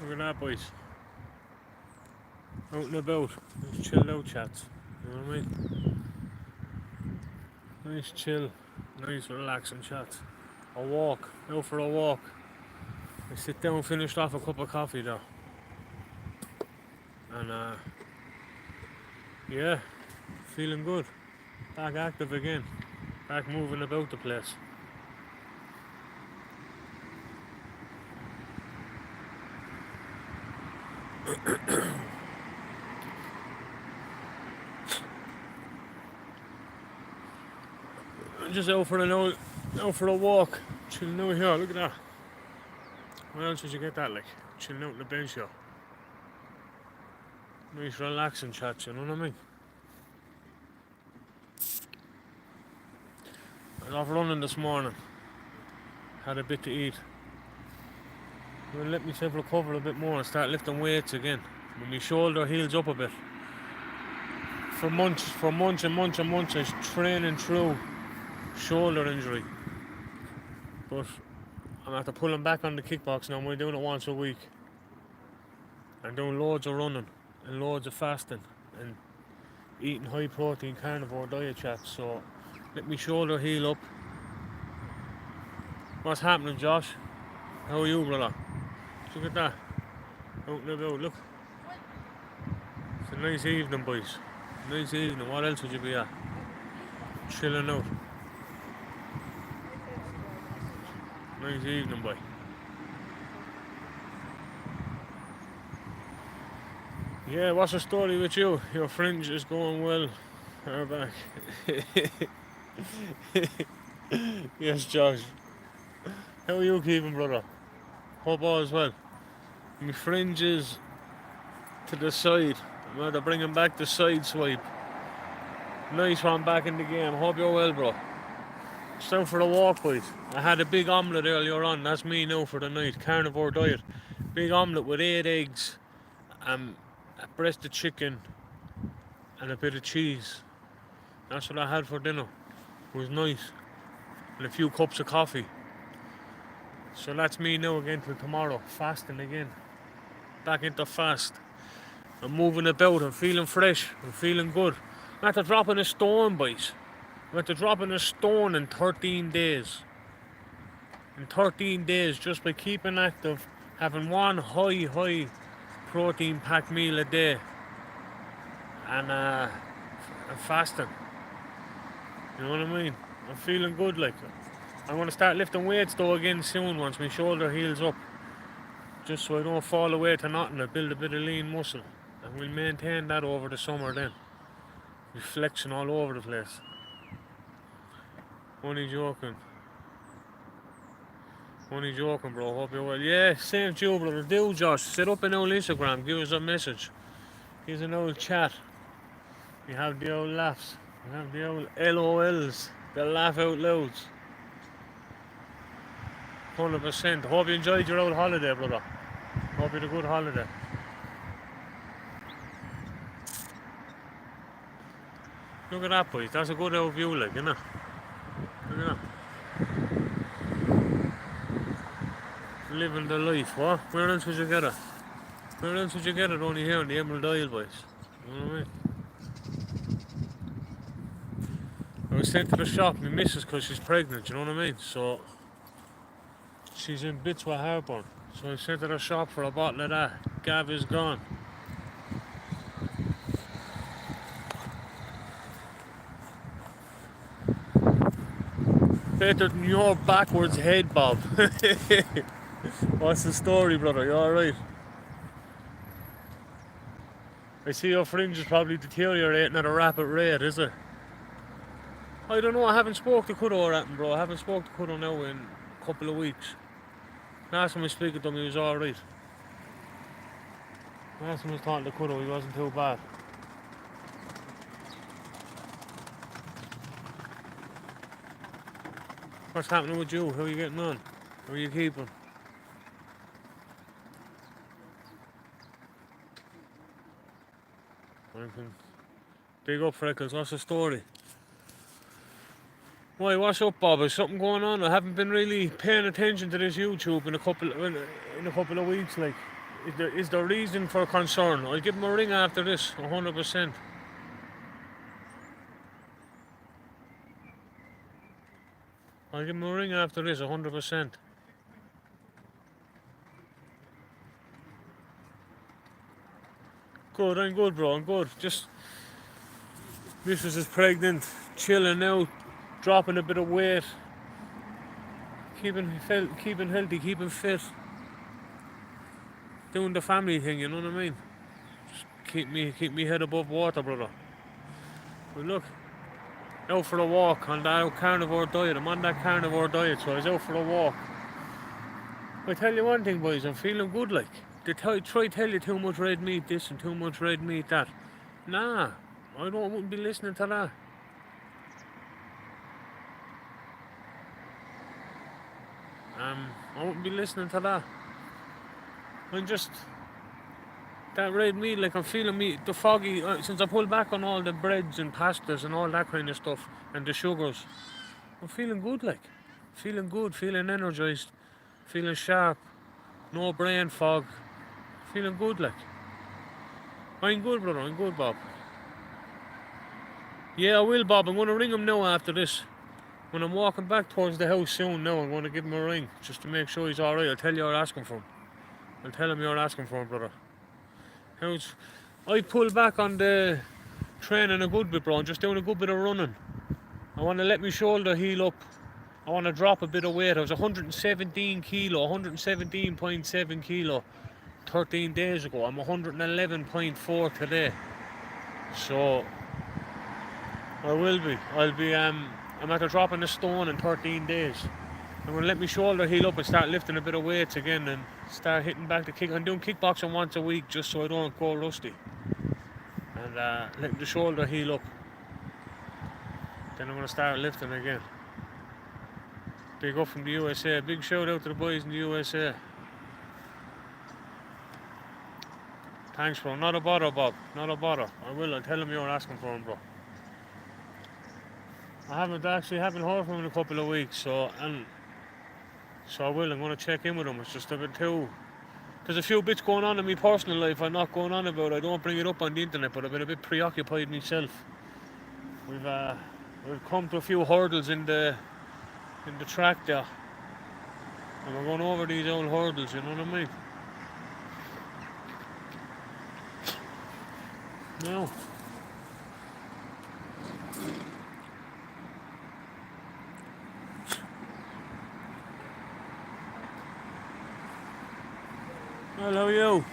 Look at that, boys. Out and about. Nice chilled out chats. You know what I mean? Nice chill, nice relaxing chats. A walk, out for a walk. I sit down, finished off a cup of coffee there. And yeah, feeling good. Back active again. Back moving about the place. Just out for a walk. Chilling out here, look at that. Where else would you get that like? Chilling out in the bench here. Nice relaxing chat, you know what I mean? I was off running this morning. Had a bit to eat. I'm gonna let myself recover a bit more and start lifting weights again. When my shoulder heals up a bit. For months, I was training through shoulder injury. But I'm after pulling back on the kickbox now. We're doing it once a week. I'm doing loads of running and loads of fasting and eating high protein carnivore diet chaps. So let me shoulder heal up. What's happening, Josh? How are you, brother? Look at that. Out and about, look. It's a nice evening, boys. Nice evening. What else would you be at? Chilling out. Nice evening, boy. Yeah, what's the story with you? Your fringe is going well. Are back. Yes, Josh. How are you keeping, brother? Hope all is well. My fringe is to the side. I'm going to bring him back the side swipe. Nice one back in the game. Hope you're well, bro. Just out for a walk, boys. I had a big omelette earlier on. That's me now for the night. Carnivore diet. Big omelette with 8 eggs, a breast of chicken, and a bit of cheese. That's what I had for dinner. It was nice. And a few cups of coffee. So that's me now again till tomorrow. Fasting again. Back into fast. I'm moving about. I'm feeling fresh. I'm feeling good. I'm after dropping a stone, boys. I'm after dropping a stone in 13 days. In 13 days, just by keeping active, having one high protein packed meal a day, and fasting. You know what I mean? I'm feeling good, like. I'm going to start lifting weights though again soon once my shoulder heals up. Just so I don't fall away to nothing. I build a bit of lean muscle. And we'll maintain that over the summer then. Be flexing all over the place. Only joking. Only joking, bro. Hope you're well. Yeah, same to you, brother. Do, Josh. Set up an old Instagram. Give us a message. Here's an old chat. You have the old laughs. You have the old LOLs. The laugh out louds. 100%. Hope you enjoyed your old holiday, brother. Hope you had a good holiday. Look at that, boys. That's a good old view, like, isn't it? Look at that. Living the life, what? Where else would you get it? Where else would you get it? Only here in the Emerald Isle, boys. You know what I mean? I was sent to the shop, my missus, because she's pregnant, you know what I mean? So, she's in bits with heartburn. So I sent to the shop for a bottle of that. Gav is gone. Better than your backwards head, Bob. What's the story, brother? You alright? I see your fringe is probably deteriorating at a rapid rate, is it? I don't know, I haven't spoke to Kudo or anything, bro. I haven't spoke to Kudo now in a couple of weeks. Last time I spoke to him, he was alright. Last time I was talking to Kudo, he wasn't too bad. What's happening with you? How are you getting on? How are you keeping? Big up, Freckles. What's the story? Why, what's up, Bob? Is something going on? I haven't been really paying attention to this YouTube in a couple of weeks, like. is there reason for concern. I'll give him a ring after this, 100%. I'll give him a ring after this, 100%. Good, I'm good, bro, I'm good. Just, Mrs. is pregnant, chilling out, dropping a bit of weight, keeping healthy, keeping fit, doing the family thing, you know what I mean? Just keep me head above water, brother. But look, out for a walk on that carnivore diet. I'm on that carnivore diet, so I was out for a walk. I tell you one thing, boys, I'm feeling good. Like they try tell you too much red meat this and too much red meat that. Nah, wouldn't be listening to that. I wouldn't be listening to that. I'm just that red meat. Like I'm feeling the foggy since I pulled back on all the breads and pastas and all that kind of stuff and the sugars. I'm feeling good. Like feeling good, feeling energized, feeling sharp. No brain fog. Feeling good, like. I'm good, brother. I'm good, Bob. Yeah, I will, Bob. I'm going to ring him now after this. When I'm walking back towards the house soon now, I'm going to give him a ring just to make sure he's alright. I'll tell you you're asking for him. I'll tell him you're asking for him, brother. I pulled back on the training a good bit, bro. I'm just doing a good bit of running. I want to let my shoulder heal up. I want to drop a bit of weight. I was 117 kilo, 117.7 kilo 13 days ago. I'm 111.4 today. So I will be. I'm after dropping a stone in 13 days. I'm going to let my shoulder heal up and start lifting a bit of weights again and start hitting back the kick. I'm doing kickboxing once a week just so I don't go rusty. And letting the shoulder heal up. Then I'm going to start lifting again. Big up from the USA. Big shout out to the boys in the USA. Thanks, bro. Not a bother, Bob. Not a bother. I'll tell him you're asking for him, bro. I haven't heard from him in a couple of weeks, so I will. I'm going to check in with him. It's just a bit too. There's a few bits going on in my personal life I'm not going on about. I don't bring it up on the internet, but I've been a bit preoccupied myself. We've come to a few hurdles in the track there, and we're going over these old hurdles. You know what I mean? No. Well, how are you?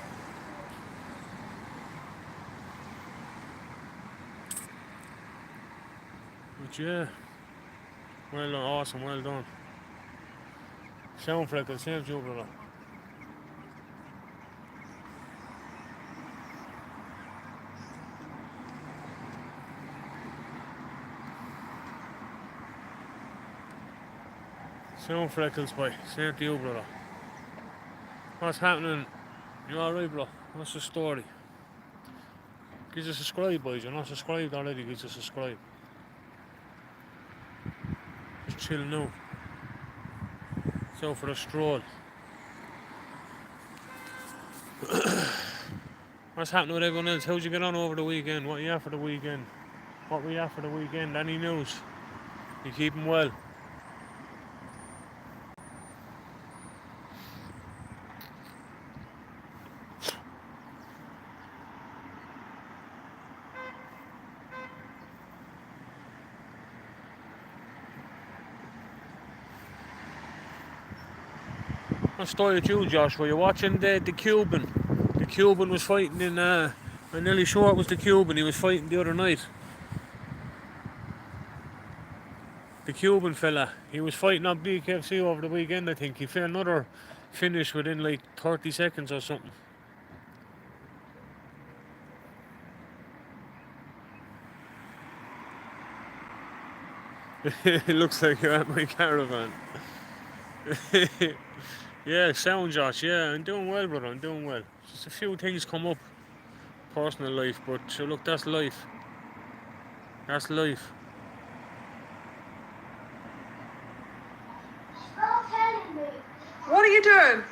But yeah. Well done, awesome, well done. Sound Freckle, same to you, brother. Sound Freckles, boy. Same to you, brother. What's happening? You alright, bro? What's the story? Give us a subscribe, boys. You're not subscribed already, give us a subscribe. Just chill now. It's out for a stroll. What's happening with everyone else? How'd you get on over the weekend? What are you at for the weekend? What were you at for the weekend? Any news? You keeping well? What story with you, Josh? Were you watching the Cuban? The Cuban was fighting in, I'm nearly sure it was the Cuban. He was fighting the other night. The Cuban fella. He was fighting on BKFC over the weekend, I think. He found another finish within like 30 seconds or something. It looks like you're at my caravan. Yeah, sound, Josh. Yeah, I'm doing well, brother. I'm doing well. Just a few things come up, personal life, but sure, look, that's life. That's life. What are you doing?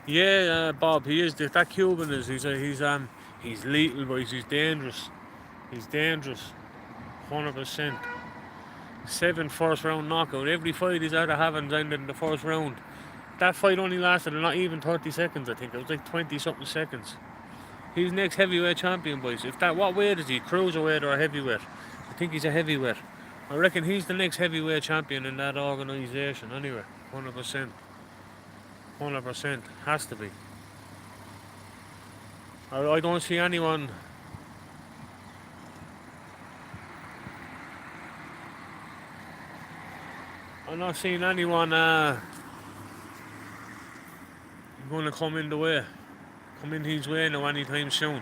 Yeah, Bob, he is. That Cuban is. He's lethal, boys. He's dangerous. He's dangerous. 100%. 7 first round knockout. Every fight he's out of having ended in the first round. That fight only lasted not even 30 seconds, I think. It was like 20 something seconds. He's next heavyweight champion, boys. What weight is he? Cruiserweight or a heavyweight? I think he's a heavyweight. I reckon he's the next heavyweight champion in that organisation anyway. 100%. 100%. Has to be. I don't see anyone. I'm not seeing anyone going to come in his way now anytime soon.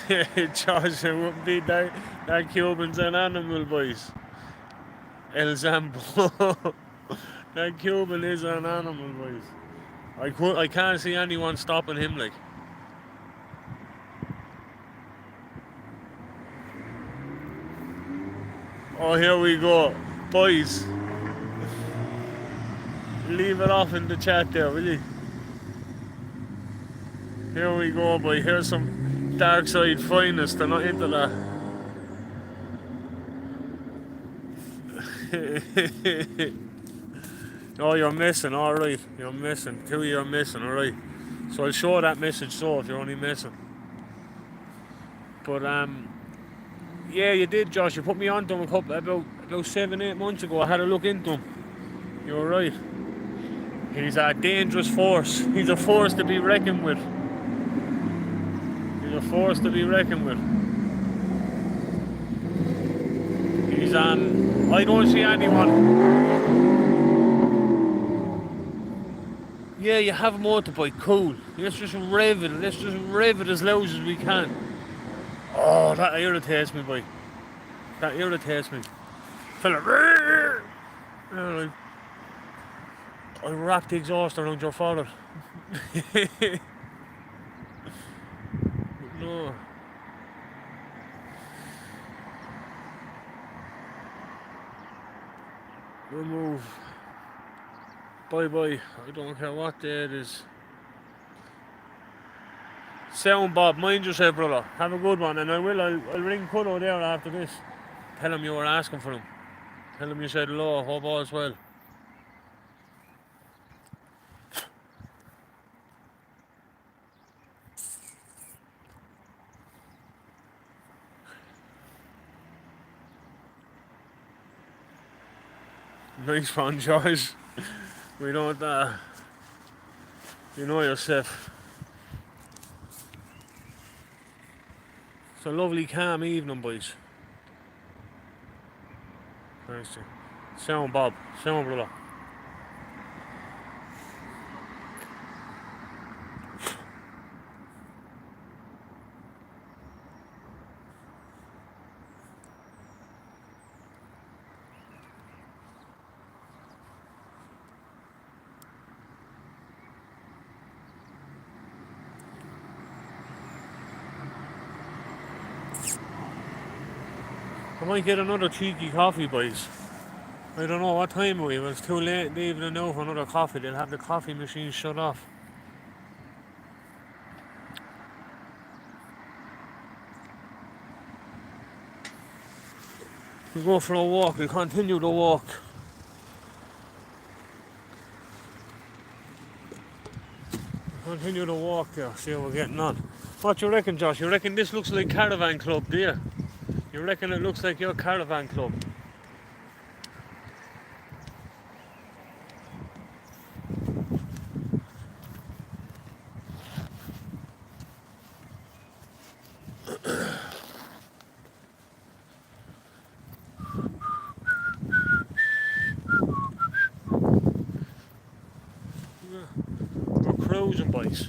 Josh, it wouldn't be that Cuban's an animal, boys. El Zambo. That Cuban is an animal, boys. I can't see anyone stopping him, like. Oh, here we go. Boys. Leave it off in the chat there, will you? Here we go, boy. Here's some dark side finest. They're not into that. Oh, you're missing, alright. You're missing. 2 you're missing, alright. So I'll show that message so if you're only missing. But yeah, you did, Josh. You put me on to him about 7-8 months ago. I had a look into him. You're right. He's a dangerous force. He's a force to be reckoned with. He's a force to be reckoned with. He's I don't see anyone. Yeah, you have a motorbike, cool. Let's just rev it. Let's just rev it as loud as we can. Oh, that irritates me, boy. That irritates me. Fella, I wrapped the exhaust around your father. No. Remove. Bye. I don't care what day it is. Sound, Bob. Mind yourself, brother. Have a good one. And I'll ring Cuddo there after this. Tell him you were asking for him. Tell him you said hello. Hope all's well. Nice one, Josh. We don't, you know yourself. It's a lovely, calm evening, boys. Thanks. Sound, Bob. Sound, brother. I might get another cheeky coffee, boys. I don't know what time we were. It's too late in the evening now for another coffee. They'll have the coffee machine shut off. We'll go for a walk. We'll continue to walk. Continue to walk there. See how we're getting on. What you reckon, Josh? You reckon this looks like Caravan Club, do you? You reckon it looks like your Caravan Club? We're cruising, boys.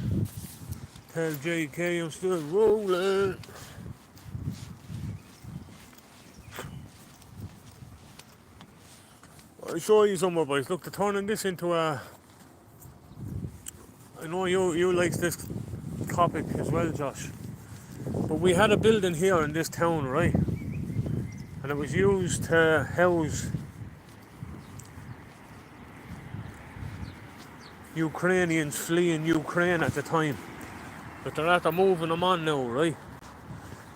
Tell JK I'm still rolling. I'll show you some more, boys. Look, they're turning this into a... I know you likes this topic as well, Josh. But we had a building here in this town, right? And it was used to house Ukrainians fleeing Ukraine at the time. But they're after moving them on now, right?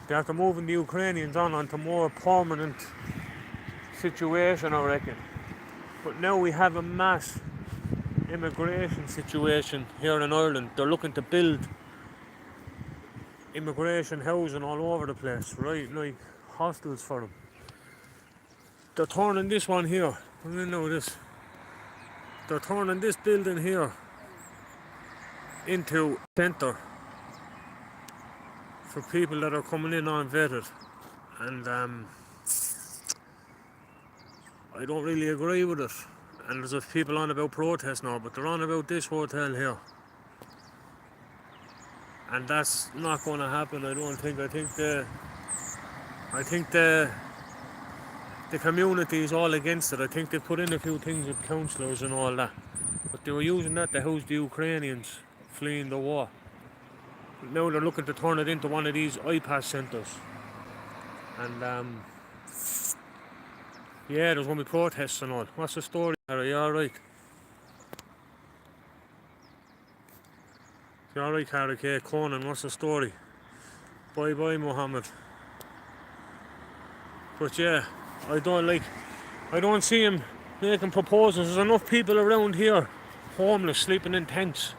They're after moving the Ukrainians on onto more permanent situation, I reckon. But now we have a mass immigration situation here in Ireland. They're looking to build immigration housing all over the place, right? Like hostels for them. They're turning this one here. I don't know this. They're turning this building here into a centre for people that are coming in unvetted. And I don't really agree with it. And there's people on about protest now, but they're on about this hotel here. And that's not going to happen, I don't think. I think the community is all against it. I think they put in a few things with councillors and all that. But they were using that to house the Ukrainians fleeing the war. But now they're looking to turn it into one of these IPAS centres. And yeah, there's going to be protests and all. What's the story? Are you alright? You alright, Cara K? Conan, what's the story? Bye bye, Mohammed. But yeah, I don't see him making proposals. There's enough people around here, homeless, sleeping in tents.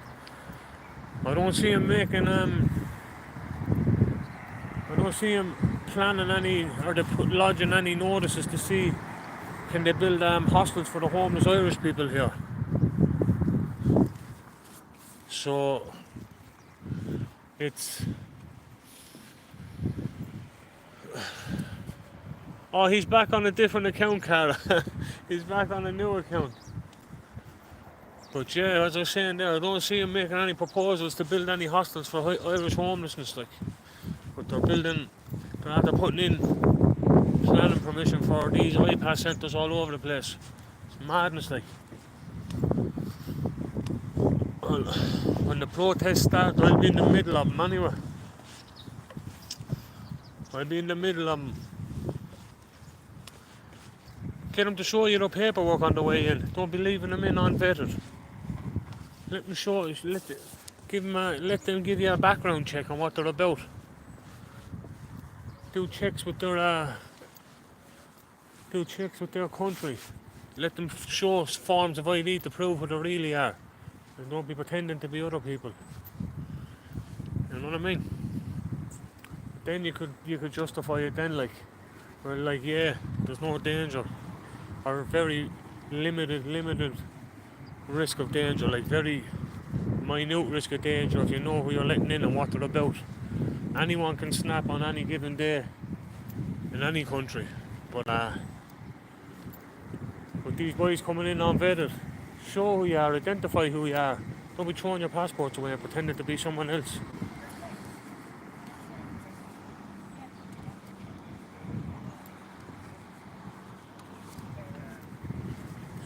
I don't see him making, I don't see him planning any, or lodging any notices to see can they build hostels for the homeless Irish people here. So it's oh, he's back on a different account, Cara. He's back on a new account. But yeah, as I was saying there, I don't see him making any proposals to build any hostels for Irish homelessness, like. But they're after putting in planning permission for these IPAS centres all over the place. It's madness, like. When the protests start, I'll be in the middle of them anyway. I'll be in the middle of them. Get them to show you the paperwork on the way in. Don't be leaving them in unvetted. Let them show you. Let them give you a background check on what they're about. Do checks with their country. Let them show forms of ID to prove who they really are. And don't be pretending to be other people. You know what I mean? Then you could justify it then, like, well, like, yeah, there's no danger, or very limited risk of danger, like very minute risk of danger if you know who you're letting in and what they're about. Anyone can snap on any given day in any country, but these boys coming in unvetted, show who you are, identify who you are. Don't be throwing your passports away and pretending to be someone else.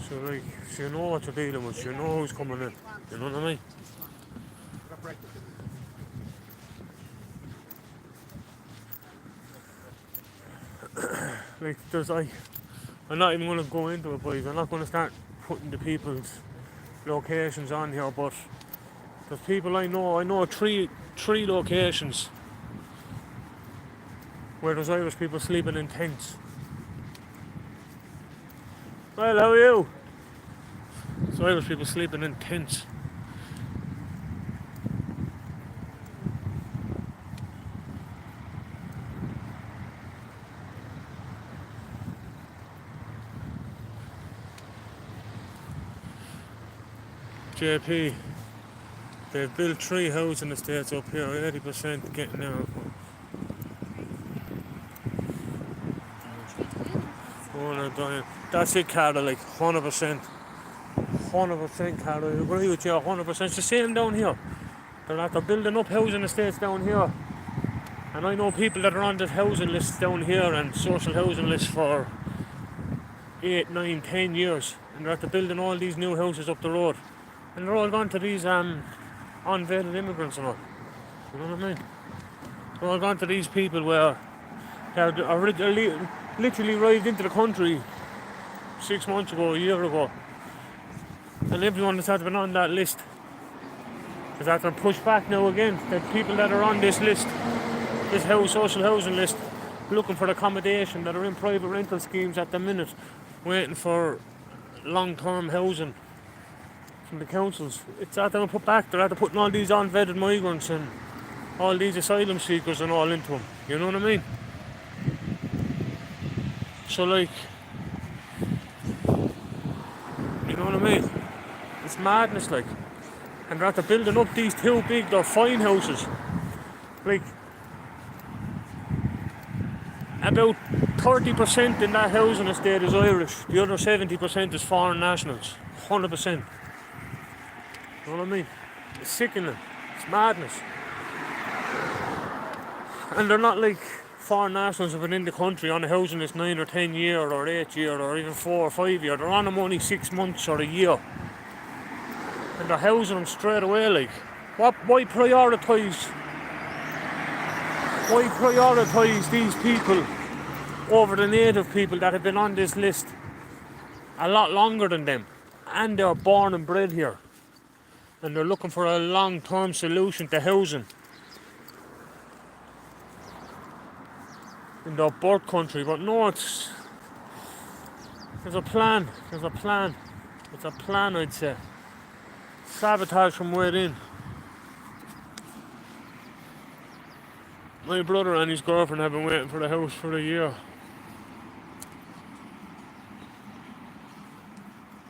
So you know what you're dealing with, you know who's coming in, you know what I mean? Like, I'm not even going to go into it, boys. I'm not going to start putting the people's locations on here, but there's people I know three locations where there's Irish people sleeping in tents. Well, how are you? There's Irish people sleeping in tents. JP, they've built 3 housing estates up here, 80% getting out. That's it, Carla, like 100%. 100%, Carla, I agree with you 100%. It's the same down here. They're building up housing estates down here. And I know people that are on the housing list down here and social housing lists for 8, 9, 10 years. And they're after building all these new houses up the road. And they're all gone to these unvetted immigrants and all. You know what I mean? We're all gone to these people where they're literally arrived into the country 6 months ago, a year ago, and everyone that's had been on that list is after pushed back now again. The people that are on this list, this social housing list, looking for accommodation, that are in private rental schemes at the minute, waiting for long-term housing from the councils. It's after put back. They're after putting all these unvetted migrants and all these asylum seekers and all into them. You know what I mean? So like, you know what I mean? It's madness like. And they're after building up these too big, they're fine houses. Like, about 30% in that housing estate is Irish. The other 70% is foreign nationals. 100%. You know what I mean? It's sickening. It's madness. And they're not like foreign nationals who've been in the country on a housing list 9 or 10 year or 8 year or even 4 or 5 year. They're on them only 6 months or a year. And they're housing them straight away like. Why prioritise these people over the native people that have been on this list a lot longer than them? And they're born and bred here. And they're looking for a long-term solution to housing in their birth country. But no, there's a plan, I'd say. Sabotage from within. My brother and his girlfriend have been waiting for the house for a year.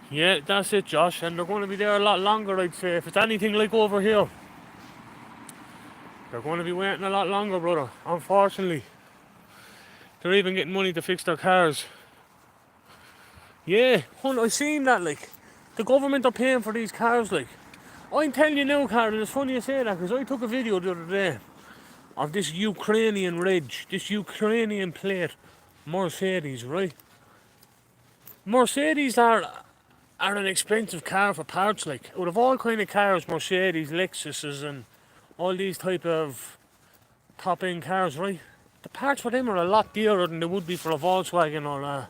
Yeah, that's it, Josh, and they're going to be there a lot longer, I'd say. If it's anything like over here, they're going to be waiting a lot longer, brother, unfortunately. They're even getting money to fix their cars. Yeah, I've seen that, like. The government are paying for these cars, like. I'm telling you now, Karen, it's funny you say that, because I took a video the other day of this Ukrainian this Ukrainian plate Mercedes, right? Mercedes are an expensive car for parts, like. Out of all kind of cars, Mercedes, Lexuses and all these type of top-end cars, right? The parts for them are a lot dearer than they would be for a Volkswagen or a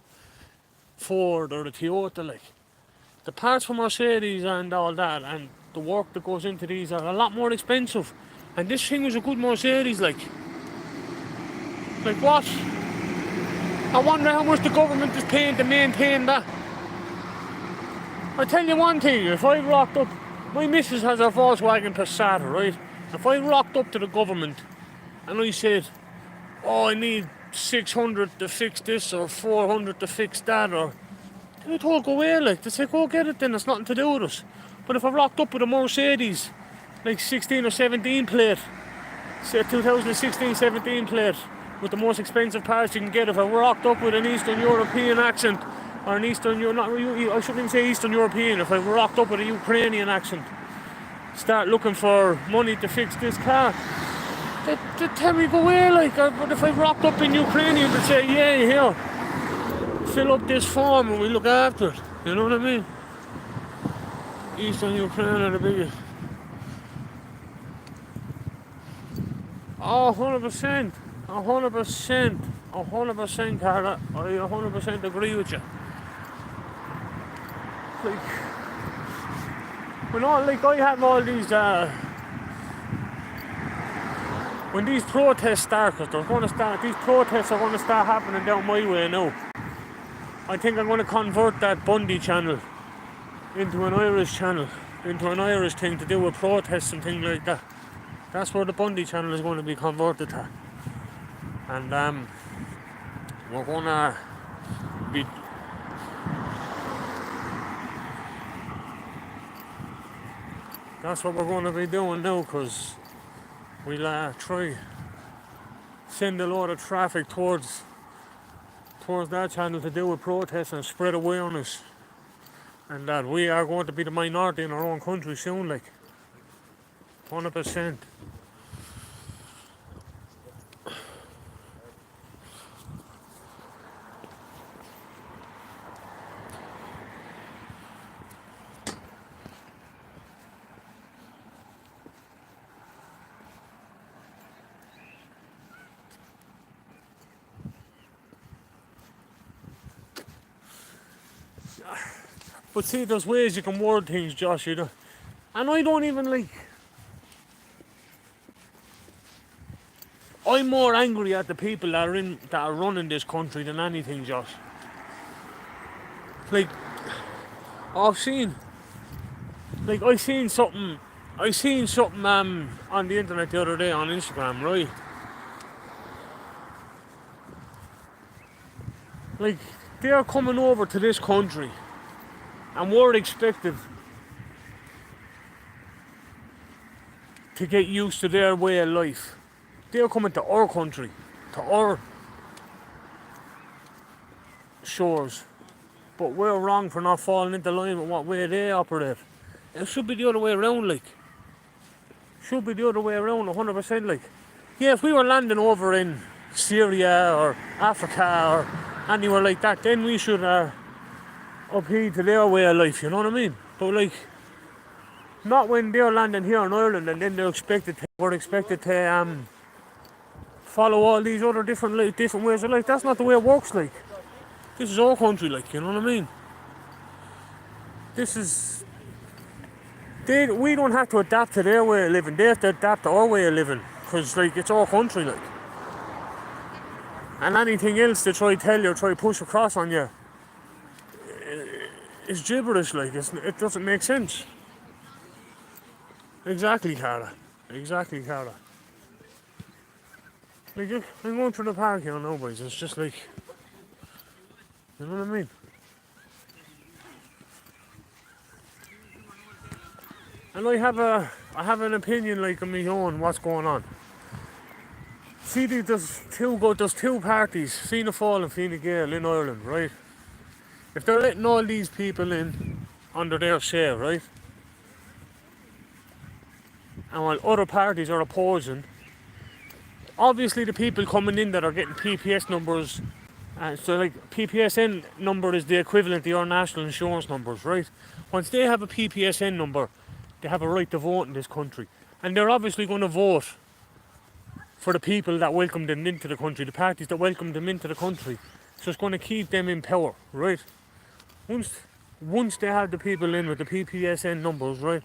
Ford or a Toyota, like. The parts for Mercedes and all that and the work that goes into these are a lot more expensive. And this thing was a good Mercedes, like. Like what? I wonder how much the government is paying to maintain that. I tell you one thing, if I rocked up, my missus has a Volkswagen Passat, right? If I rocked up to the government and I said, oh, I need 600 to fix this or 400 to fix that, or they told go away, like. They say, go get it then, it's nothing to do with us. But if I rocked up with a Mercedes, like 16 or 17 plate, say 2016, 17 plate, with the most expensive parts you can get, if I rocked up with an Eastern European accent, or an Eastern, I shouldn't even say Eastern European, if I rocked up with a Ukrainian accent, start looking for money to fix this car, they tell me go away, like. But if I rocked up in Ukrainian, they'd say, yeah, here, fill up this form and we look after it. You know what I mean? Eastern Ukraine are the biggest. Oh, 100%. 100%, Carla. I 100% agree with you. Like, I have all these, when these protests start, because these protests are going to start happening down my way now. I think I'm going to convert that Bundy channel into an Irish channel, into an Irish thing to do with protests and things like that. That's where the Bundy channel is going to be converted to. And we're going to be... That's what we're going to be doing now, because we'll try send a lot of traffic towards that channel to do with protests and spread awareness. And that we are going to be the minority in our own country soon, like. 100%. But see, there's ways you can word things, Josh, you know. And I don't even like... I'm more angry at the people that are running this country than anything, Josh. Like, I've seen something on the internet the other day on Instagram, right? Like, they're coming over to this country and we're expected to get used to their way of life. They're coming to our country, to our shores. But we're wrong for not falling into line with what way they operate. It should be the other way around, like. Should be the other way around, 100%, like. Yeah, if we were landing over in Syria or Africa or anywhere like that, then we should upheed to their way of life, you know what I mean? But like, not when they're landing here in Ireland and then we're expected to follow all these other different ways of life. That's not the way it works, like. This is our country, like, you know what I mean? We don't have to adapt to their way of living. They have to adapt to our way of living. Because, like, it's our country, like. And anything else they try to tell you or try to push across on you is gibberish, like. It doesn't make sense. Exactly, Cara. Exactly, Cara. Like, I'm going through the park here now, boys. It's just like... You know what I mean? And I have an opinion, like, of my own, what's going on. See, there's two parties, Fianna Fáil and Fine Gael in Ireland, right? If they're letting all these people in under their say, right? And while other parties are opposing, obviously the people coming in that are getting PPS numbers, so like PPSN number is the equivalent to your national insurance numbers, right? Once they have a PPSN number, they have a right to vote in this country. And they're obviously going to vote for the people that welcomed them into the country, the parties that welcomed them into the country. So it's going to keep them in power, right? Once they have the people in with the PPSN numbers, right,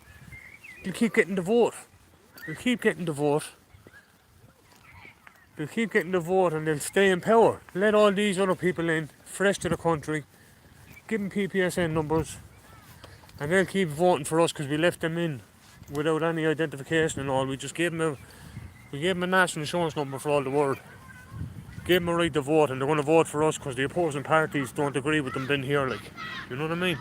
they'll keep getting the vote. They'll keep getting the vote and they'll stay in power. Let all these other people in, fresh to the country, give them PPSN numbers, and they'll keep voting for us because we left them in without any identification and all. We just gave them a national insurance number for all the world. Gave them a right to vote, and they're going to vote for us because the opposing parties don't agree with them being here, like. You know what I mean?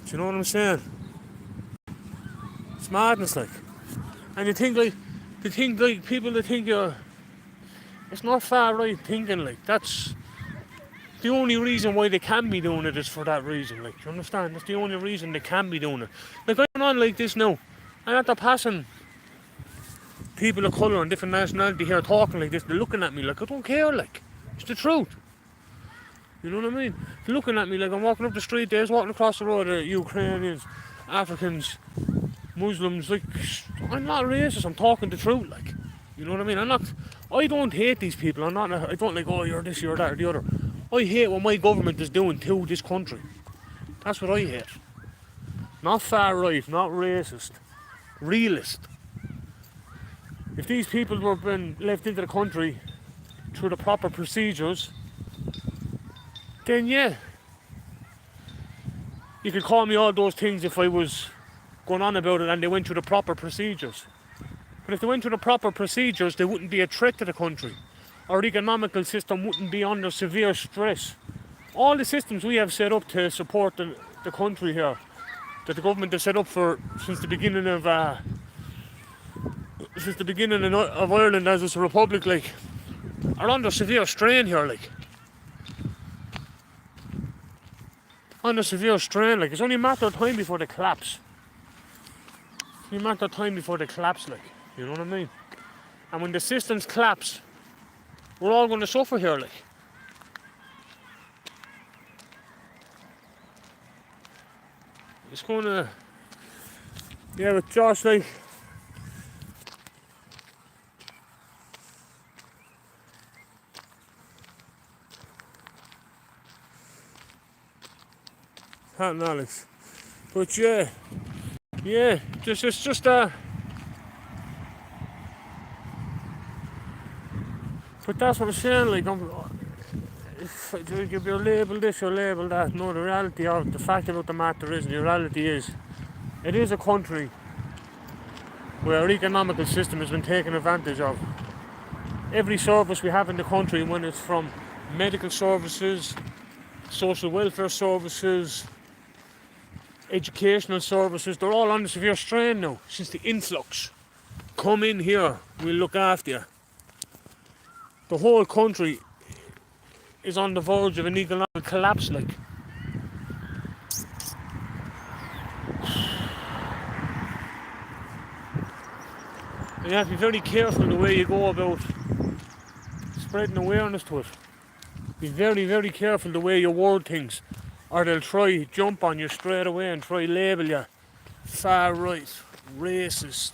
Do you know what I'm saying? It's madness, like. And you think people that think it's not far right thinking, like. That's the only reason why they can be doing it is for that reason, like. You understand? That's the only reason they can be doing it. Like, I'm on like this now. I'm after passing people of colour and different nationality here talking like this. They're looking at me like I don't care, like. It's the truth. You know what I mean? They're looking at me like I'm walking up the street, there's walking across the road, Ukrainians, Africans, Muslims, like, I'm not racist, I'm talking the truth, like. You know what I mean? I don't hate these people, I don't like, oh, you're this, you're that, or the other. I hate what my government is doing to this country. That's what I hate. Not far right, not racist. Realist. If these people were being left into the country through the proper procedures, then yeah, you could call me all those things if I was going on about it and they went through the proper procedures. But if they went through the proper procedures, they wouldn't be a threat to the country. Our economical system wouldn't be under severe stress. All the systems we have set up to support the country here, that the government has set up for since the beginning of Ireland as a republic, like, are under severe strain here, like. Under severe strain, like. It's only a matter of time before they collapse. It's only a matter of time before they collapse, like. You know what I mean? And when the systems collapse, we're all going to suffer here, like. It's going to... Yeah, but Josh, like... Pat and Alex. But yeah, it's just but that's what I'm saying, like, you're label this, you're label that. No, the reality of the fact about the matter is, the reality is, it is a country where our economical system has been taken advantage of. Every service we have in the country, when it's from medical services, social welfare services, educational services, they're all under severe strain now since the influx. Come in here, we'll look after you. The whole country is on the verge of an economic collapse, like. And you have to be very careful the way you go about spreading awareness to it. Be very, very careful the way you word things, or they'll try jump on you straight away and try label you far right, racist.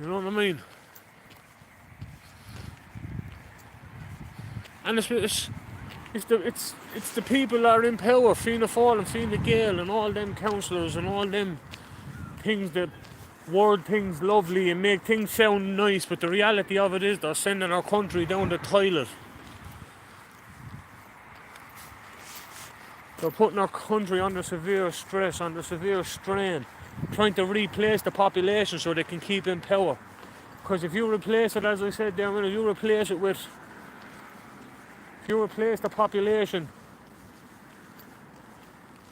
You know what I mean? And it's the people that are in power, Fianna Fáil and Fine Gael and all them councillors and all them things that word things lovely and make things sound nice, but the reality of it is they're sending our country down the toilet. They're putting our country under severe stress, under severe strain, trying to replace the population so they can keep in power. Because if you replace it, as I said there, if you replace the population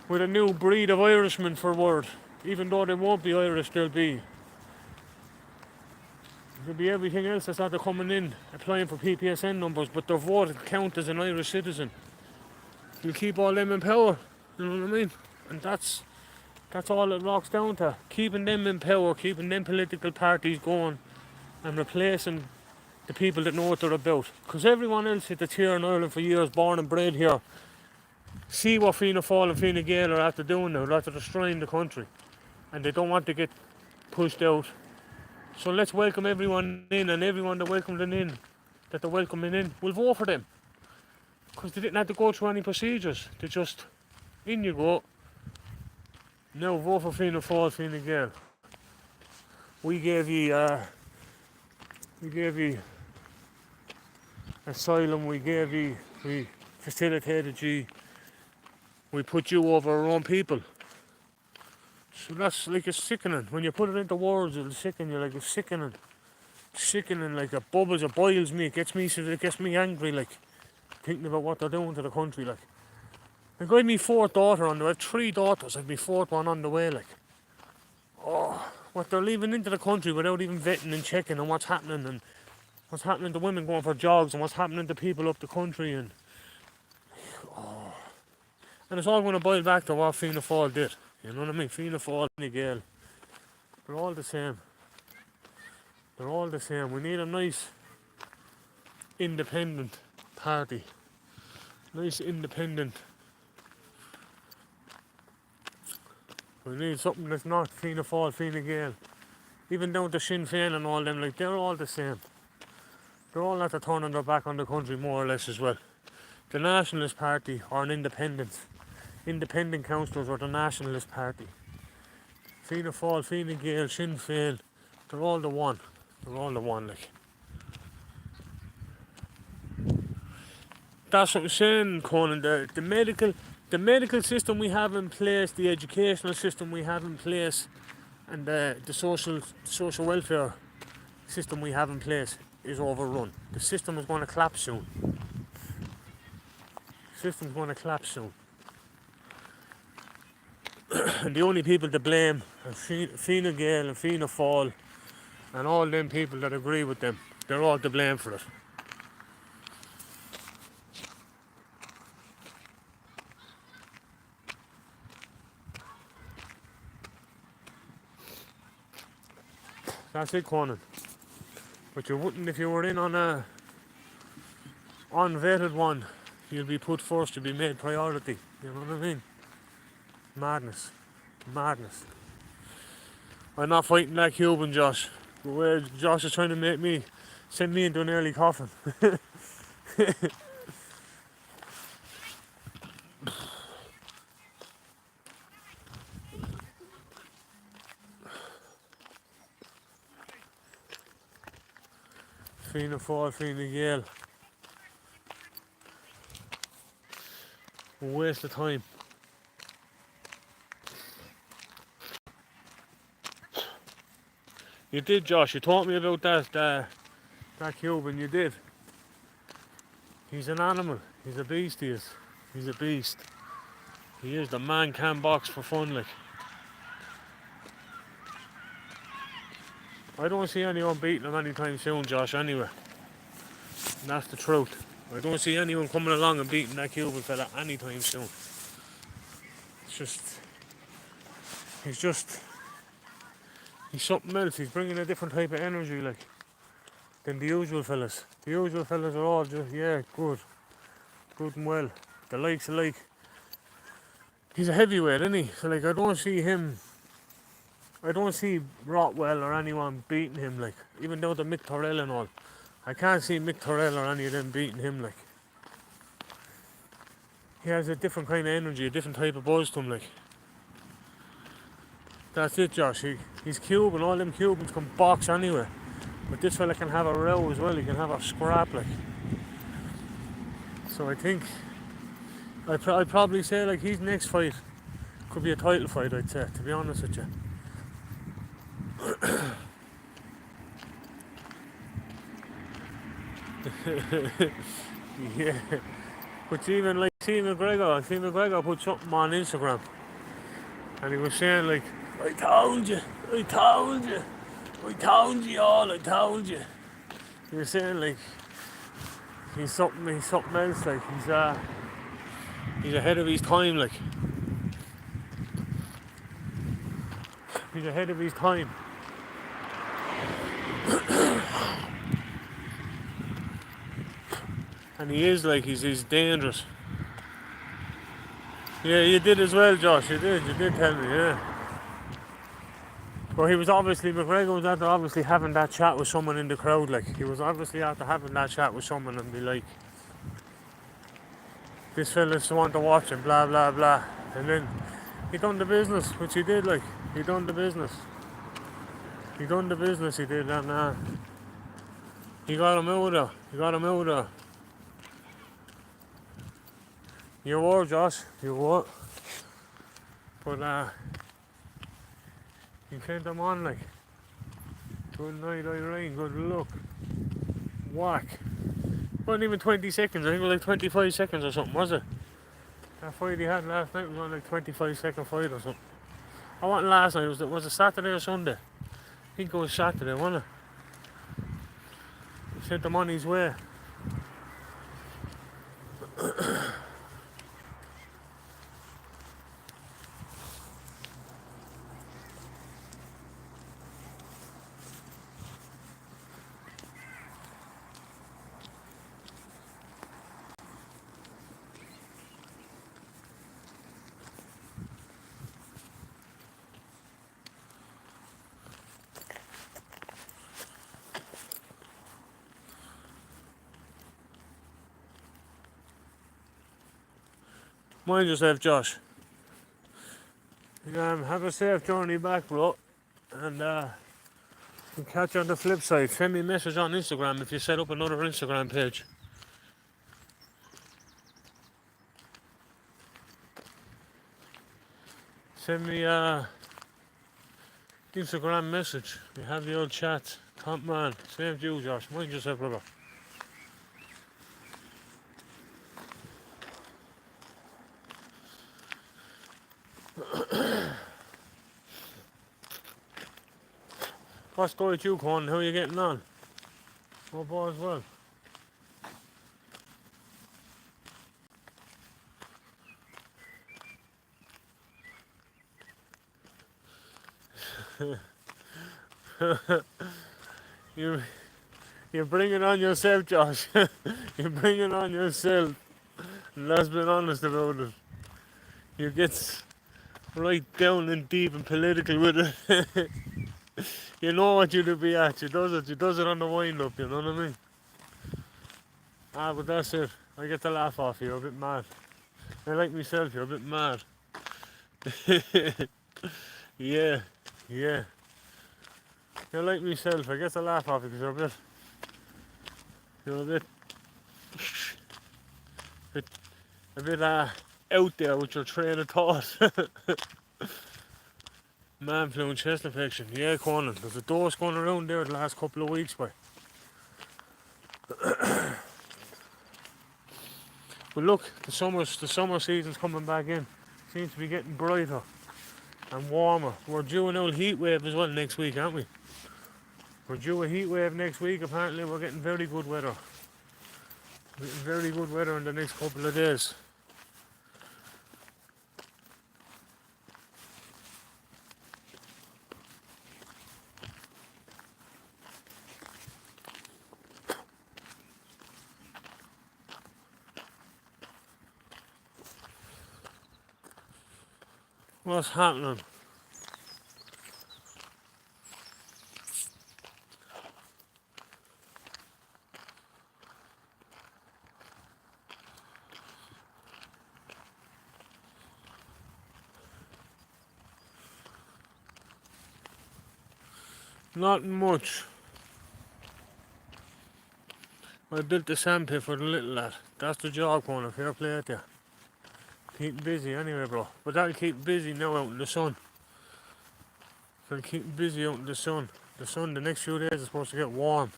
with a new breed of Irishman for word, even though they won't be Irish, there'll be everything else that's after coming in, applying for PPSN numbers, but their vote will count as an Irish citizen. You'll keep all them in power, you know what I mean? And that's all it rocks down to. Keeping them in power, keeping them political parties going, and replacing the people that know what they're about. Because everyone else that's here in Ireland for years, born and bred here, see what Fianna Fáil and Fine Gael are after doing now. They're after destroying the country. And they don't want to get pushed out. So let's welcome everyone in, and everyone that welcomed them in, that they're welcoming in, will vote for them. Because they didn't have to go through any procedures. They just, in you go. Now vote for Fianna Fáil, Fine Gael. We gave you asylum, we facilitated you, we put you over our own people. So that's like, it's sickening. When you put it into words, it'll sicken you, like, it's sickening. Sickening, like, it bubbles, it boils me, it gets me angry, like, thinking about what they're doing to the country, like. I got my fourth daughter on the way, I have 3 daughters, I've my fourth one on the way, like. Oh, what they're leaving into the country without even vetting and checking on what's happening, and what's happening to women going for jogs, and what's happening to people up the country, and it's all going to boil back to what Fianna Fáil did. You know what I mean? Fianna Fáil, Fine Gael, they're all the same. They're all the same. We need a nice independent party. Nice independent. We need something that's not Fianna Fáil, Fine Gael. Even down to Sinn Féin and all them, like, they're all the same. They're all after turning their back on the country more or less as well. The Nationalist Party or an independent councillors or the Nationalist Party. Fianna Fáil, Fine Gael, Sinn Féin, they're all the one. They're all the one, like. That's what I'm saying, Conan. The medical system we have in place, the educational system we have in place, and the social welfare system we have in place is overrun. The system is going to collapse soon. And the only people to blame are Fine Gael and Fianna Fáil and all them people that agree with them. They're all to blame for it. That's it, Conan. But you wouldn't, if you were in on a unvetted one, you'd be put first, you'd be made priority. You know what I mean? Madness. I'm not fighting that Cuban, Josh. Where Josh is trying to send me into an early coffin. Fianna Fáil, Fine Gael. Waste of time. You did, Josh. You taught me about that Cuban. You did. He's an animal. He's a beast. He is. He's a beast. He is. The man can box for fun, like. I don't see anyone beating him anytime soon, Josh. Anyway, and that's the truth. I don't see anyone coming along and beating that Cuban fella anytime soon. It's just. He's something else. He's bringing a different type of energy, like, than the usual fellas. The usual fellas are all just, yeah, good and well. The likes of, like, he's a heavyweight, isn't he? So, like, I don't see Rothwell or anyone beating him, like, even though the Mick Torrell and all. I can't see Mick Torrell or any of them beating him, like. He has a different kind of energy, a different type of buzz to him, like. That's it, Josh. He's Cuban. All them Cubans can box anyway. But this fella can have a row as well. He can have a scrap, like. So I think I'd probably say, like, his next fight could be a title fight, I'd say, to be honest with you. Yeah. But even, like, Steve McGregor put something on Instagram. And he was saying, like, I told you all, I told you. He was saying, like, he's something else, like, he's ahead of his time, like. He's ahead of his time. And he is, like, he's dangerous. Yeah, you did as well, Josh, you did tell me, yeah. But McGregor was after obviously having that chat with someone in the crowd, like, he was obviously after having that chat with someone and be like, this fella's the one to watch and blah, blah, blah. And then he done the business, which he did, like, he done the business, he did, and he got him out of there. You were, Josh, you were. But, he sent them on, like, good night, Irene, good luck. Whack. Wasn't even 20 seconds, I think it was like 25 seconds or something, was it? That fight he had last night was on like 25-second fight or something. I wasn't last night, was it Saturday or Sunday? I think it was Saturday, wasn't it? He sent them on his way. Mind yourself, Josh. Have a safe journey back, bro. And we'll catch you on the flip side. Send me a message on Instagram if you set up another Instagram page. Send me a Instagram message. We have the old chat. Top man. Same to you, Josh. Mind yourself, brother. What's going with you, Con? How are you getting on? Hope all is well. You're bringing on yourself, Josh. You're bringing on yourself. And let's be honest about it. You get right down and deep and political with it. You know what you'd be at. You does it on the wind up, you know what I mean? But that's it. I get to laugh off you, you're a bit mad. I like myself, you're a bit mad. Yeah. You're like myself, I get to laugh off you because you're a bit You're bit a bit out there with your train of thought. Man flu and chest infection. Yeah, Conan. There's a dose going around there the last couple of weeks, boy. But look, the summer season's coming back in. Seems to be getting brighter and warmer. We're due an old heat wave as well next week, aren't we? We're due a heat wave next week. Apparently we're getting very good weather. We're getting very good weather in the next couple of days. What's happening? Not much. I built the sandpit for the little lad. That's the job, Conan. Fair play at you. Keep busy anyway, bro. But that'll keep busy now out in the sun. It'll keep busy out in the sun. The next few days is supposed to get warm.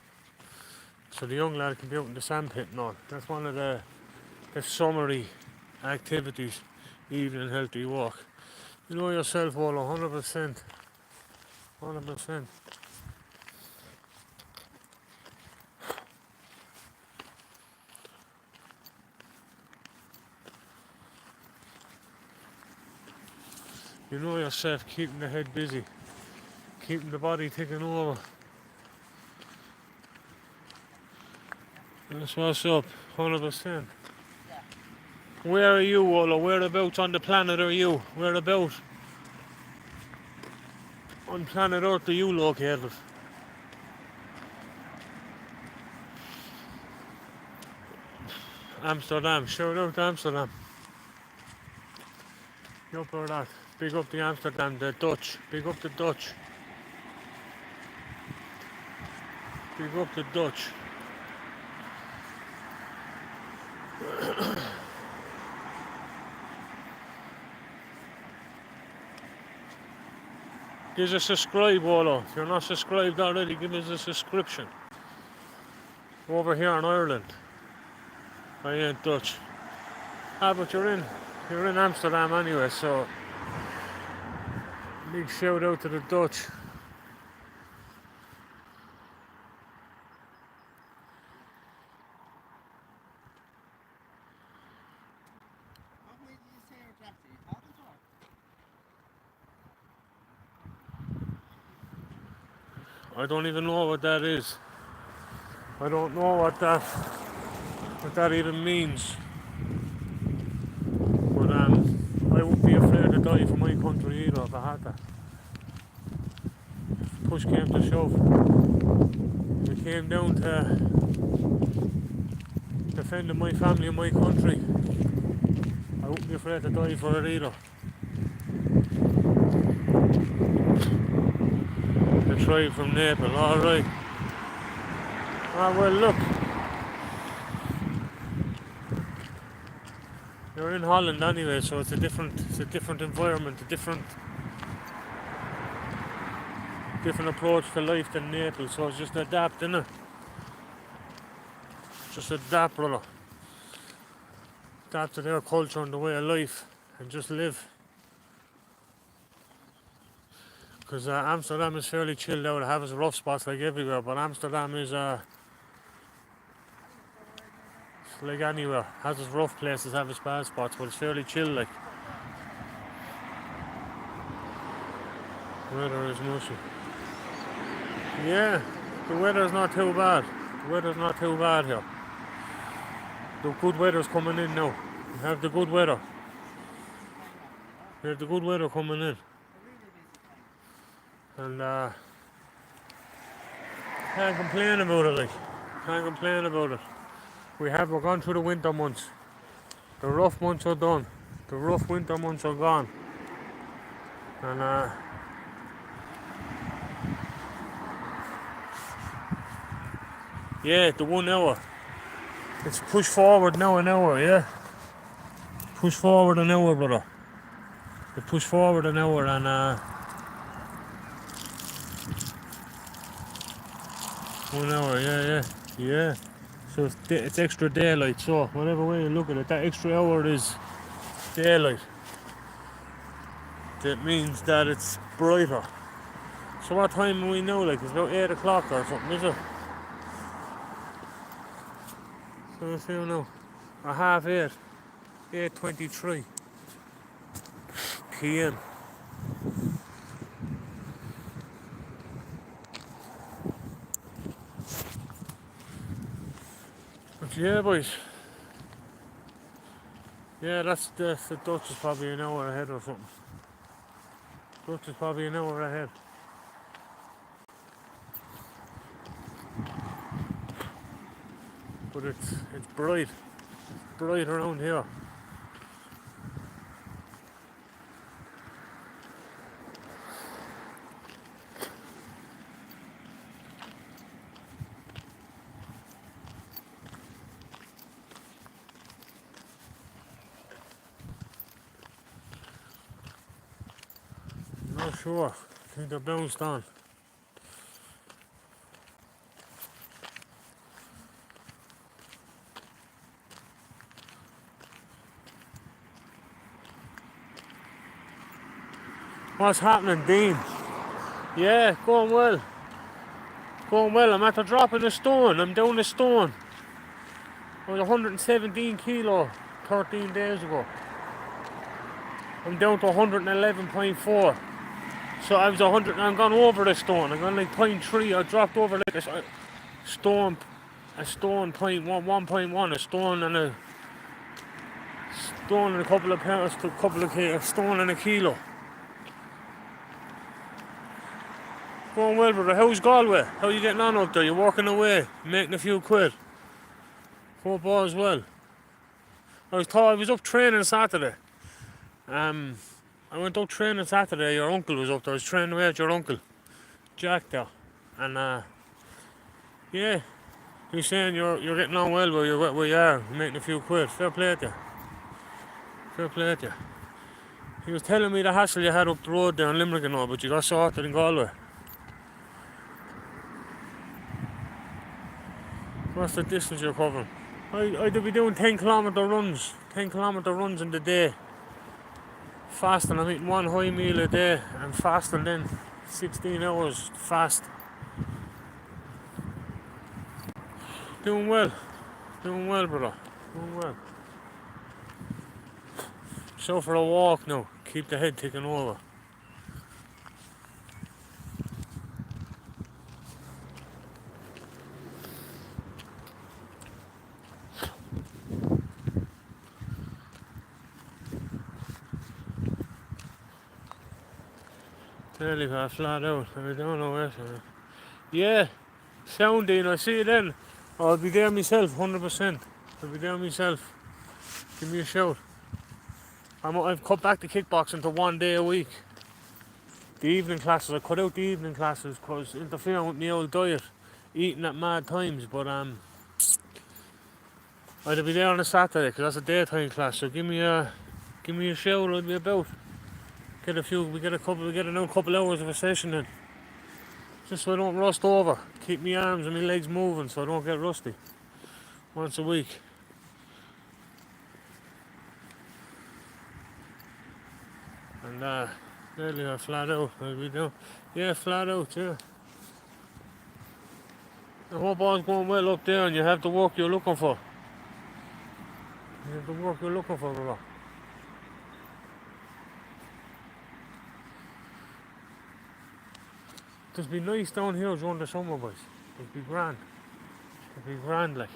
So the young lad can be out in the sandpit and all. That's one of the summery activities. Evening healthy walk. You know yourself, Walla, 100%. 100%. You know yourself, keeping the head busy, keeping the body ticking over. That's what's up, 100%. Where are you, Walla? Whereabouts on the planet are you? Whereabouts on planet Earth are you located? Amsterdam. Shout out to Amsterdam. You up for that? Big up the Amsterdam, the Dutch. Big up the Dutch. Big up the Dutch. Give us a subscribe, Walla. If you're not subscribed already, give us a subscription. Over here in Ireland. I ain't Dutch. But you're in Amsterdam anyway, so big shout out to the Dutch. I don't even know what that is. I don't know what that even means. But I wouldn't be afraid to die for my country either if I had that. If push came to shove. If it came down to defending my family and my country, I wouldn't be afraid to die for it either. The tribe from Naples, alright. Well look. You're in Holland anyway, so it's a different environment, a different approach to life than Naples, so it's just adapt, innit? Just adapt, brother. Adapt to their culture and the way of life, and just live. Because Amsterdam is fairly chilled out. It has rough spots like everywhere, but Amsterdam is it's like anywhere. It has its rough places, have its bad spots, but it's fairly chill like. The weather is mushy. Yeah, the weather's not too bad. The weather's not too bad here. The good weather's coming in now. We have the good weather. We have the good weather coming in. And can't complain about it, like. Can't complain about it. We're gone through the winter months. The rough months are done. The rough winter months are gone. And yeah, the 1 hour. It's push forward now an hour, yeah? Push forward an hour, brother. You push forward an hour and 1 hour, yeah. So it's extra daylight, so whatever way you look at it, that extra hour is daylight. That means that it's brighter. So what time are we now? Like, it's about 8 o'clock or something, is it? So let's see now. Or half 8. 8:23 p.m. But yeah, boys. Yeah, that's the Dutch is probably an hour ahead or something. Dutch is probably an hour ahead. But it's bright. It's bright around here. Not sure. I think they're bounced on. What's happening, Dean? Yeah, going well. Going well. I'm after dropping a stone. I'm down a stone. I was 117 kilo 13 days ago. I'm down to 111.4. So I was 100. I'm gone over the stone. I'm gone like 0.3. I dropped over like a stone, point 1.1, a stone and a stone and a couple of pounds, a stone and a kilo. Going well, brother. How's Galway? How are you getting on up there? You working away, making a few quid. Football as well. I was up training Saturday. I went up training Saturday. Your uncle was up there. I was training away at your uncle, Jack there, and yeah, he's saying you're getting on well where you are, making a few quid. Fair play to you. Fair play to you. He was telling me the hassle you had up the road there in Limerick and all, but you got sorted in Galway. What's the distance you're covering? I'd be doing 10 kilometre runs in the day. Fasting, I'm eating one high meal a day and fasting then 16 hours fast. Doing well, brother. Doing well. So for a walk now, keep the head ticking over. Nearly got flat out. I don't know where. Yeah, sounding. I see you then. I'll be there myself, 100%. I'll be there myself. Give me a shout. I've cut back the kickboxing to 1 day a week. The evening classes, I cut out the evening classes because interfering with my old diet, eating at mad times. But I'd be there on a Saturday because that's a daytime class. So give me a shout. I'll be about. We get another couple hours of a session in. Just so I don't rust over. Keep my arms and my legs moving so I don't get rusty. Once a week. And nearly are flat out. I'll be down. Yeah, flat out, yeah. I hope all's going well up there and you have the work you're looking for. Brother. It'd be nice down here during the summer, boys. It'd be grand. Like.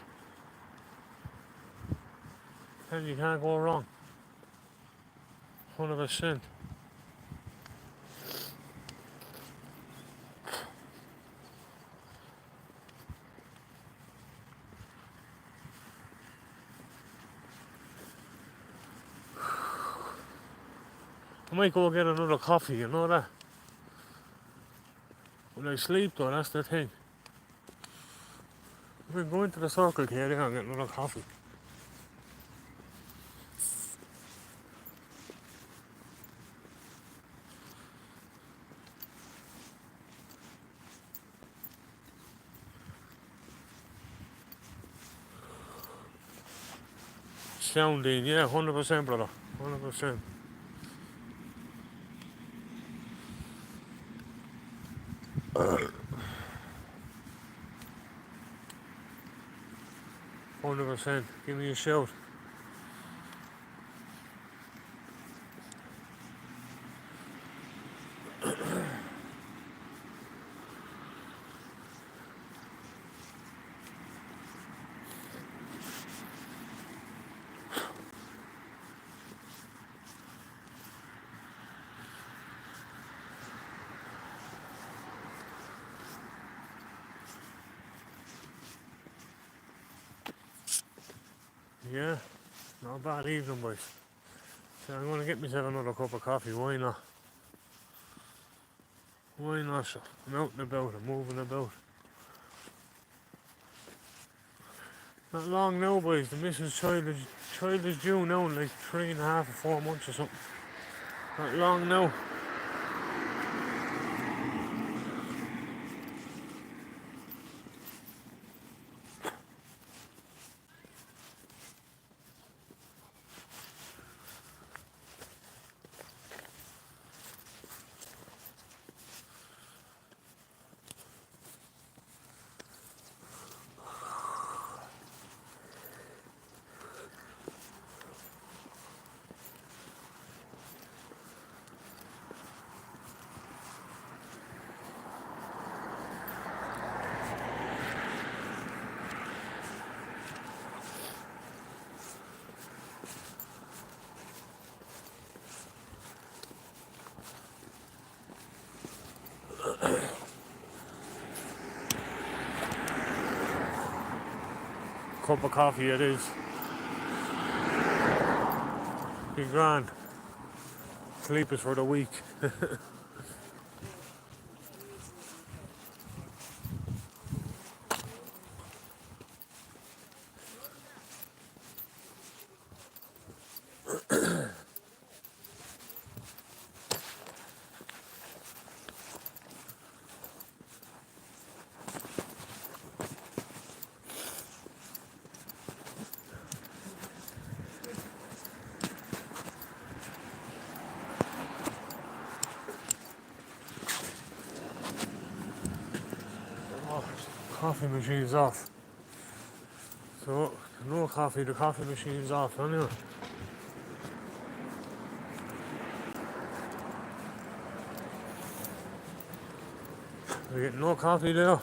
And you can't go wrong. 100%. I might go get another coffee, you know that? When I sleep though, that's the thing. We're going to the Circle K there and getting another coffee. Sounding, yeah, 100%, brother. 100%. Give me a shout. Yeah, not a bad evening, boys. So I'm going to get myself another cup of coffee. Why not? Why not? So I'm out and about. I'm moving about. Not long now, boys. The missus' child is due now in like 3.5 or 4 months or something. Not long now. Cup of coffee it is. Be grand. Sleep is for the week. Oh, coffee machine's off. So, no coffee, the coffee machine's off anyway. We get no coffee there.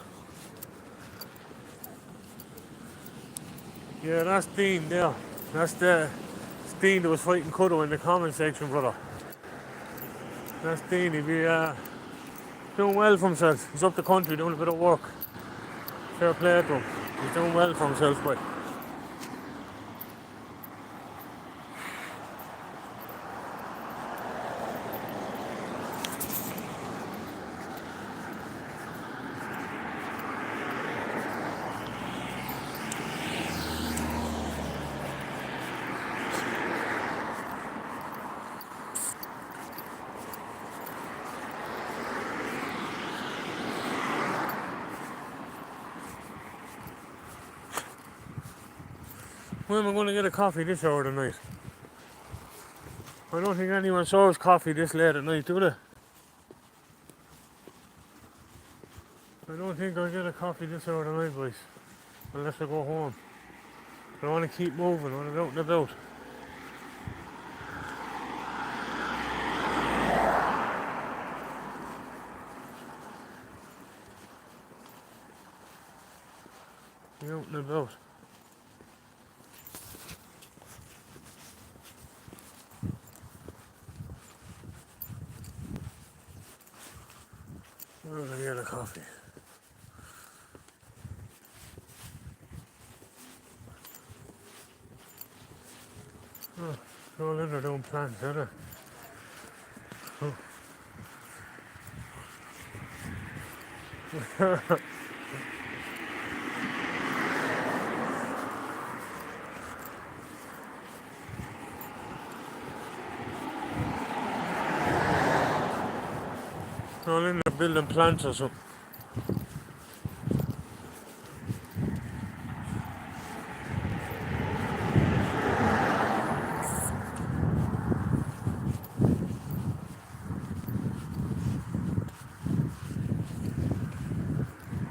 Yeah, that's Dean there. That's the Dean that was fighting Cuddle in the comment section, brother. That's Dean. He'll be doing well for himself. He's up the country doing a bit of work. Fair play to him. He's doing well for himself, but when am I going to get a coffee this hour of the night? I don't think anyone serves coffee this late at night, do they? I don't think I'll get a coffee this hour of the night, boys. Unless I go home. I want to keep moving. I want to be out and about. Be out and about. Where will I get a coffee? Oh, they're all in there doing plants, are they? building plants or something.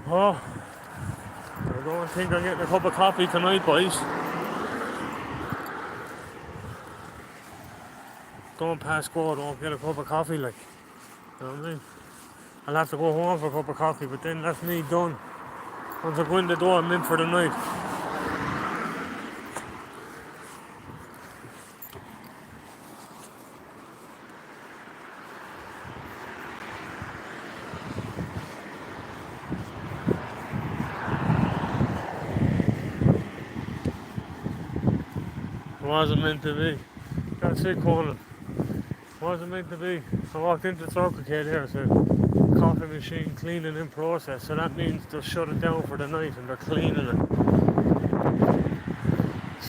Oh, I don't think I'm getting a cup of coffee tonight, boys. Going past go, don't get a cup of coffee, like. You know what I mean? I'll have to go home for a cup of coffee, but then that's me done. Once I go in the door, I'm in for the night. It wasn't meant to be. That's it, Colin. Wasn't meant to be. I walked into the Circle K there, it said coffee machine cleaning in process, so that means they'll shut it down for the night and they're cleaning it.